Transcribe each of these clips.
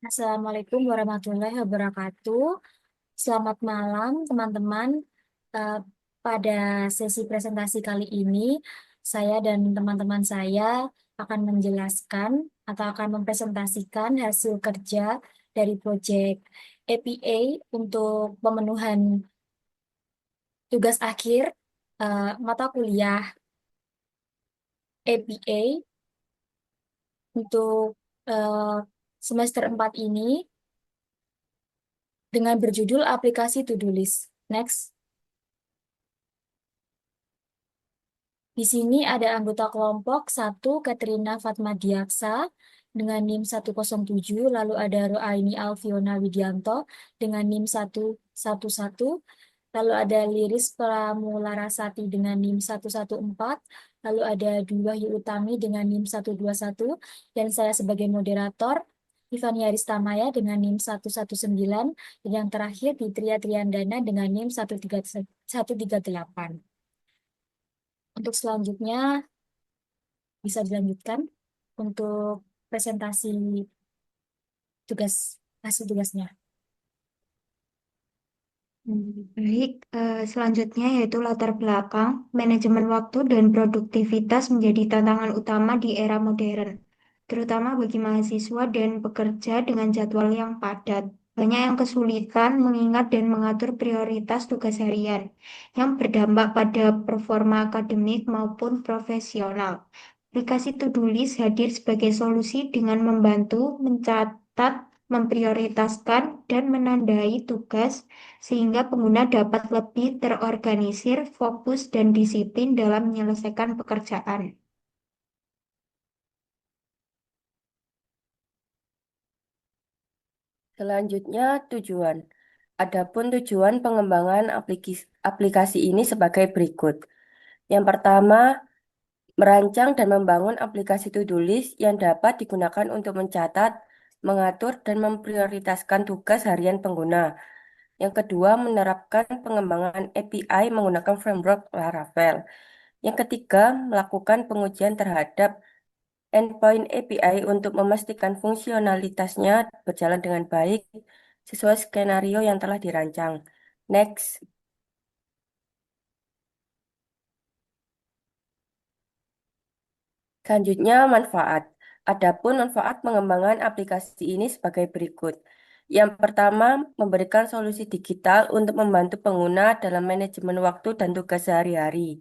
Assalamualaikum warahmatullahi wabarakatuh. Selamat malam, teman-teman. Eh, Pada sesi presentasi kali ini, saya dan teman-teman saya akan menjelaskan atau akan mempresentasikan hasil kerja dari proyek APA untuk pemenuhan tugas akhir mata kuliah APA untuk eh, semester 4 ini dengan berjudul aplikasi to-do list. Next. Di sini ada anggota kelompok satu Katrina Fatmadiaksa dengan NIM 107, lalu ada Roaini Alfiona Widianto dengan NIM 111, lalu ada Liris Pramularasati dengan NIM 114, lalu ada Dwi Wahyu Utami dengan NIM 121, dan saya sebagai moderator, Ivani Aristamaya dengan NIM 119, dan yang terakhir Fitria Triandana dengan NIM 138. Untuk selanjutnya bisa dilanjutkan untuk presentasi tugas hasil tugasnya. Baik, selanjutnya yaitu latar belakang, manajemen waktu dan produktivitas menjadi tantangan utama di era modern, terutama bagi mahasiswa dan pekerja dengan jadwal yang padat. Banyak yang kesulitan mengingat dan mengatur prioritas tugas harian yang berdampak pada performa akademik maupun profesional. Aplikasi To-Do List hadir sebagai solusi dengan membantu mencatat, memprioritaskan, dan menandai tugas sehingga pengguna dapat lebih terorganisir, fokus, dan disiplin dalam menyelesaikan pekerjaan. Selanjutnya, tujuan. Adapun tujuan pengembangan aplikasi ini sebagai berikut. Yang pertama, merancang dan membangun aplikasi to-do list yang dapat digunakan untuk mencatat, mengatur, dan memprioritaskan tugas harian pengguna. Yang kedua, menerapkan pengembangan API menggunakan framework Laravel. Yang ketiga, melakukan pengujian terhadap endpoint API untuk memastikan fungsionalitasnya berjalan dengan baik sesuai skenario yang telah dirancang. Next. Selanjutnya, manfaat. Adapun manfaat pengembangan aplikasi ini sebagai berikut. Yang pertama, memberikan solusi digital untuk membantu pengguna dalam manajemen waktu dan tugas sehari-hari.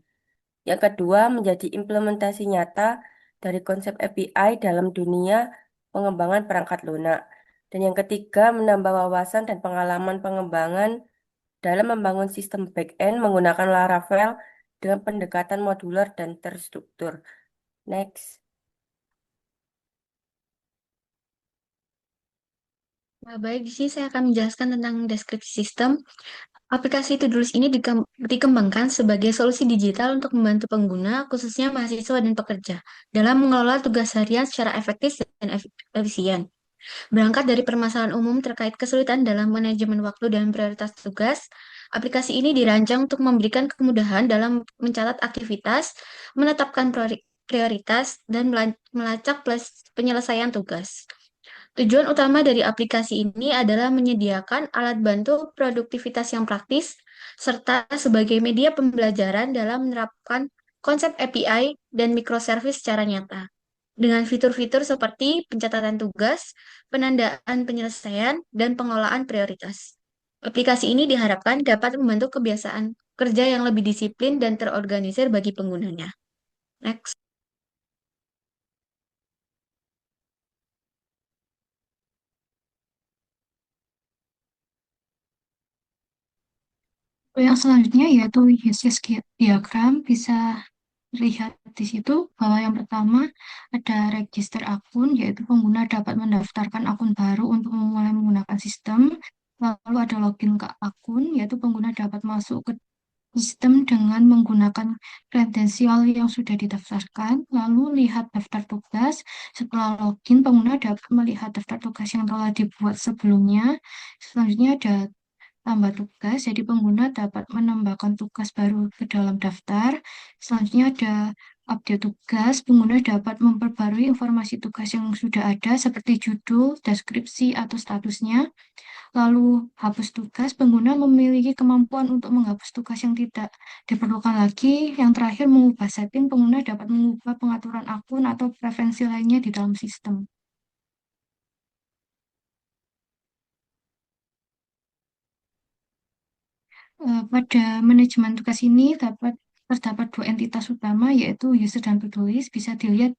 Yang kedua, menjadi implementasi nyata dari konsep API dalam dunia pengembangan perangkat lunak. Dan yang ketiga, menambah wawasan dan pengalaman pengembangan dalam membangun sistem back-end menggunakan Laravel dengan pendekatan modular dan terstruktur. Next. Baik, di sini saya akan menjelaskan tentang deskripsi sistem. Aplikasi To-Do List ini dikembangkan sebagai solusi digital untuk membantu pengguna, khususnya mahasiswa dan pekerja, dalam mengelola tugas harian secara efektif dan efisien. Berangkat dari permasalahan umum terkait kesulitan dalam manajemen waktu dan prioritas tugas, aplikasi ini dirancang untuk memberikan kemudahan dalam mencatat aktivitas, menetapkan prioritas, dan melacak penyelesaian tugas. Tujuan utama dari aplikasi ini adalah menyediakan alat bantu produktivitas yang praktis, serta sebagai media pembelajaran dalam menerapkan konsep API dan microservice secara nyata. Dengan fitur-fitur seperti pencatatan tugas, penandaan penyelesaian, dan pengelolaan prioritas. Aplikasi ini diharapkan dapat membantu kebiasaan kerja yang lebih disiplin dan terorganisir bagi penggunanya. Next. Yang selanjutnya yaitu use case diagram. Bisa lihat di situ bahwa yang pertama ada register akun, yaitu pengguna dapat mendaftarkan akun baru untuk memulai menggunakan sistem. Lalu ada login ke akun, yaitu pengguna dapat masuk ke sistem dengan menggunakan kredensial yang sudah didaftarkan. Lalu lihat daftar tugas. Setelah login, pengguna dapat melihat daftar tugas yang telah dibuat sebelumnya. Selanjutnya ada tambah tugas, jadi pengguna dapat menambahkan tugas baru ke dalam daftar. Selanjutnya ada update tugas, pengguna dapat memperbarui informasi tugas yang sudah ada seperti judul, deskripsi, atau statusnya. Lalu hapus tugas, pengguna memiliki kemampuan untuk menghapus tugas yang tidak diperlukan lagi. Yang terakhir, mengubah setting, pengguna dapat mengubah pengaturan akun atau preferensi lainnya di dalam sistem. Pada manajemen tugas ini terdapat dua entitas utama, yaitu user dan penulis. Bisa dilihat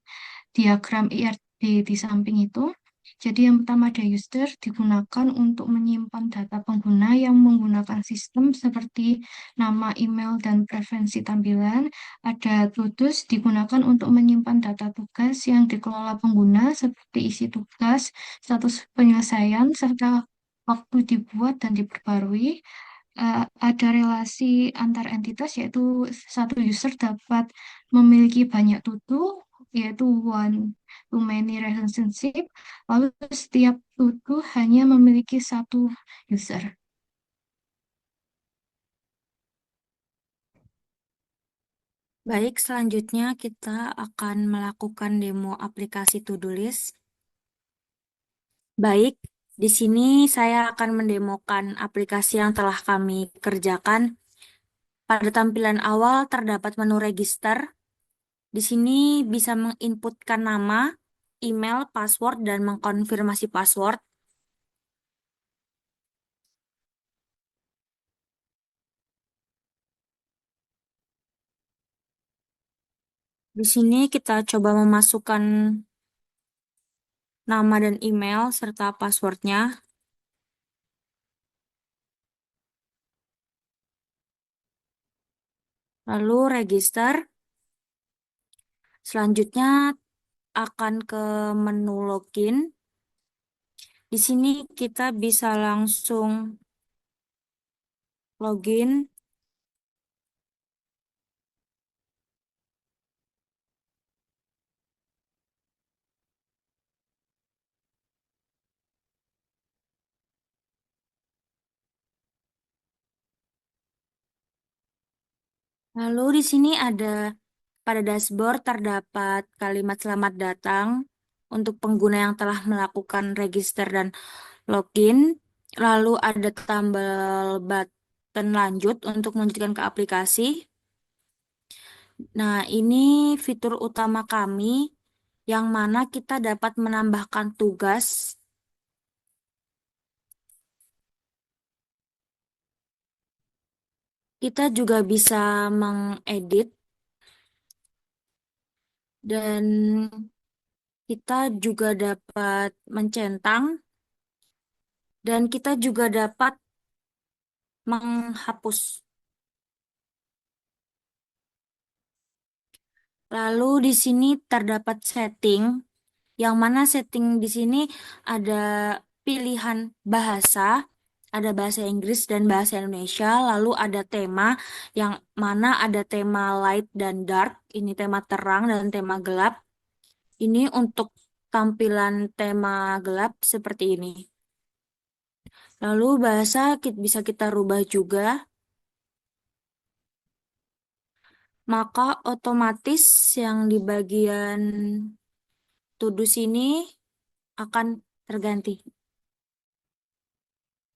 diagram IRD di samping itu. Jadi yang pertama ada user, digunakan untuk menyimpan data pengguna yang menggunakan sistem seperti nama, email, dan preferensi tampilan. Ada to-dos, digunakan untuk menyimpan data tugas yang dikelola pengguna seperti isi tugas, status penyelesaian, serta waktu dibuat dan diperbarui. Ada relasi antar entitas, yaitu satu user dapat memiliki banyak tutu, yaitu one to many relationship, lalu setiap tutu hanya memiliki satu user. Baik, selanjutnya kita akan melakukan demo aplikasi To-Do List. Baik, di sini saya akan mendemokan aplikasi yang telah kami kerjakan. Pada tampilan awal terdapat menu register. Di sini bisa menginputkan nama, email, password, dan mengkonfirmasi password. Di sini kita coba memasukkan nama dan email serta passwordnya. Lalu register. Selanjutnya akan ke menu login. Di sini kita bisa langsung login. Lalu di sini ada pada dashboard terdapat kalimat selamat datang untuk pengguna yang telah melakukan register dan login. Lalu ada tombol button lanjut untuk melanjutkan ke aplikasi. Nah, ini fitur utama kami yang mana kita dapat menambahkan tugas. Kita juga bisa mengedit dan kita juga dapat mencentang dan kita juga dapat menghapus. Lalu di sini terdapat setting, yang mana setting di sini ada pilihan bahasa, ada bahasa Inggris dan bahasa Indonesia, lalu ada tema, yang mana ada tema light dan dark, ini tema terang dan tema gelap. Ini untuk tampilan tema gelap seperti ini. Lalu bahasa bisa kita rubah juga. Maka otomatis yang di bagian to-do sini akan terganti.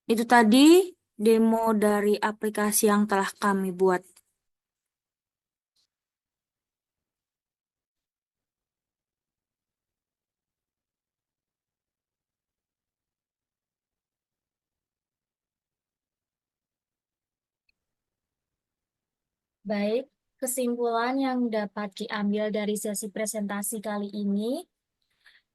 Itu tadi demo dari aplikasi yang telah kami buat. Baik, kesimpulan yang dapat diambil dari sesi presentasi kali ini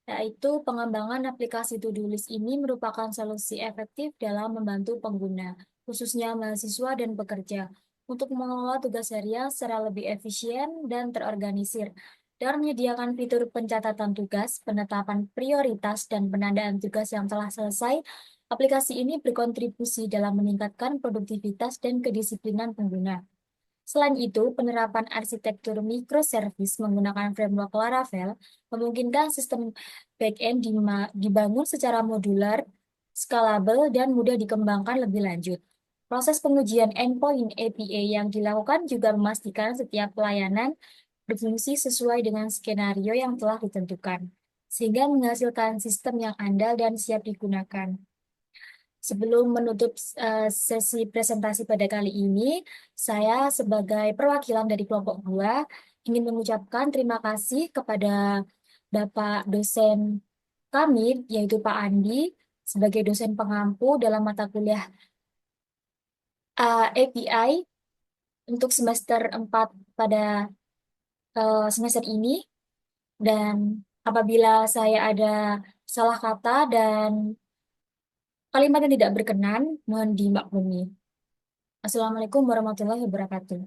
yaitu pengembangan aplikasi To-Do List ini merupakan solusi efektif dalam membantu pengguna, khususnya mahasiswa dan pekerja, untuk mengelola tugas harian secara lebih efisien dan terorganisir, dan menyediakan fitur pencatatan tugas, penetapan prioritas, dan penandaan tugas yang telah selesai. Aplikasi ini berkontribusi dalam meningkatkan produktivitas dan kedisiplinan pengguna. Selain itu, penerapan arsitektur microservice menggunakan framework Laravel memungkinkan sistem back-end dibangun secara modular, scalable, dan mudah dikembangkan lebih lanjut. Proses pengujian endpoint API yang dilakukan juga memastikan setiap pelayanan berfungsi sesuai dengan skenario yang telah ditentukan, sehingga menghasilkan sistem yang andal dan siap digunakan. Sebelum menutup sesi presentasi pada kali ini, saya sebagai perwakilan dari kelompok 2 ingin mengucapkan terima kasih kepada Bapak dosen kami, yaitu Pak Andi, sebagai dosen pengampu dalam mata kuliah API untuk semester 4 pada semester ini. Dan apabila saya ada salah kata dan kalimat yang tidak berkenan, mohon dimaklumi. Assalamualaikum warahmatullahi wabarakatuh.